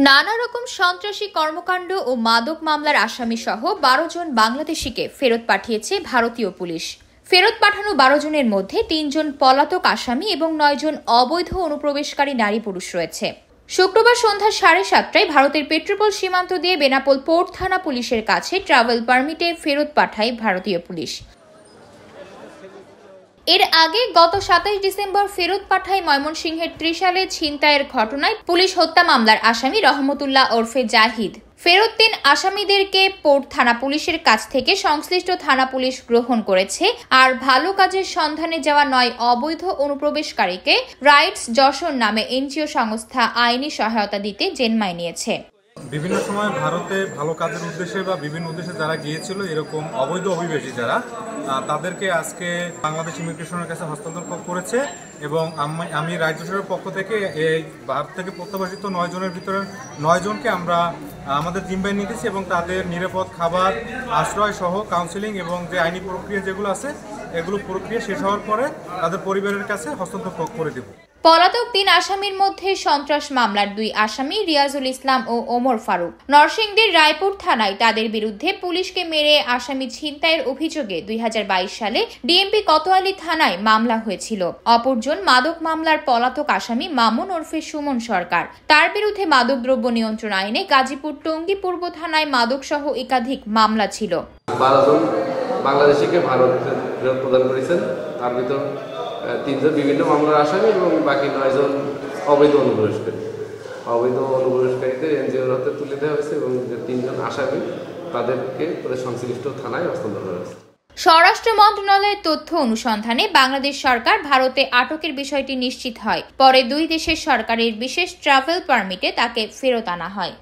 নানা রকম সন্ত্রাসী কর্মকাণ্ড ও মাদক মামলার আসামি সহ 12 জন বাংলাদেশিকে ফেরত পাঠিয়েছে ভারতীয় পুলিশ। ফেরত পাঠানো 12 জনের মধ্যে 3 জন পলাতক আসামি এবং 9 জন অবৈধ অনুপ্রবেশকারী নারী পুরুষ রয়েছে। শুক্রবার সন্ধ্যা 7:30টায় ভারতের পেট্রোপোল সীমান্ত দিয়ে বেনাপোল পোর্ট থানা পুলিশের কাছে ট্রাভেল পারমিটে ফেরত পাঠায় ভারতীয় পুলিশ। এর আগে গত 27 ডিসেম্বর ফেরত পাঠায় ময়মনসিংহের ত্রিশালে ছিনতাইয়ের ঘটনায় পুলিশ হত্যা মামলার আসামি রহমতুল্লাহ ওরফে জাহিদ। ফেরত 3 আসামিদেরকে পোর্ট থানা পুলিশের কাছ থেকে সংশ্লিষ্ট থানা পুলিশ গ্রহণ করেছে। আর ভালো কাজের সন্ধানে যাওয়া 9 অবৈধ অনুপ্রবেশকারীকে রাইটস যশোর নামে এনজিও সংস্থা আইনি সহায়তা দিতে জেলমায় নিয়েছে। বিভিন্ন সময় ভারতে ভালো কাজের উদ্দেশ্যে বা বিভিন্ন উদ্দেশ্যে যারা গিয়েছিল এরকম অবৈধ অভিবাসী যারা তাদেরকে আজকে বাংলাদেশ ইমিগ্রেশনের কাছে হস্তান্তর করেছে এবং আমি রাজ্যসরকারের পক্ষ থেকে এই ভারত থেকে প্রত্যাবাসিত 9 জনের ভিতরে 9 জনকে আমরা আমাদের জিম্মায় নিতেছি এবং তাদের নিরাপদ খাবার, আশ্রয় সহ কাউন্সিলিং এবং যে আইনি প্রক্রিয়া যেগুলো আছে এগুলো প্রক্রিয়া শেষ হওয়ার পরে তাদের পরিবারের কাছে হস্তান্তর করে দেব। পলাতক 3 আসামির মধ্যে সন্ত্রাস মামলার 2 আসামি রিয়াজুল ইসলাম ও ওমর ফারুক। নরসিংদীর রায়পুর থানায় তাদের বিরুদ্ধে পুলিশকে মেরে আসামি ছিনতাইয়ের অভিযোগে 2022 সালে ডিএমপি কোতোয়ালি থানায় মামলা হয়েছিল। অপরজন মাদক মামলার পলাতক আসামি মামুন ওরফে সুমন সরকার। তার বিরুদ্ধে মাদকদ্রব্য নিয়ন্ত্রণ আইনে গাজীপুর টঙ্গী পূর্ব থানায় মাদক সহ একাধিক মামলা ছিল। 12 জন বাংলাদেশিকে ভারত ফেরত প্রদান করেছেন। তার ভিতর 3 জন বিভিন্ন মামলার আসামি এবং বাকি 9 জন অবৈধ অনুপ্রবেশকারীদের এনজিওর হাতে তুলে দেওয়া হয়েছে এবং যে 3 জন আসামি তাদেরকে সংশ্লিষ্ট থানায় হস্তান্তর করা হয়েছে। স্বরাষ্ট্র মন্ত্রণালয়ের তথ্য অনুসন্ধানে বাংলাদেশ সরকার ভারতে আটকের বিষয়টি নিশ্চিত হয়। পরে 2 দেশের সরকারের বিশেষ ট্রাভেল পারমিটে তাকে ফেরত আনা হয়।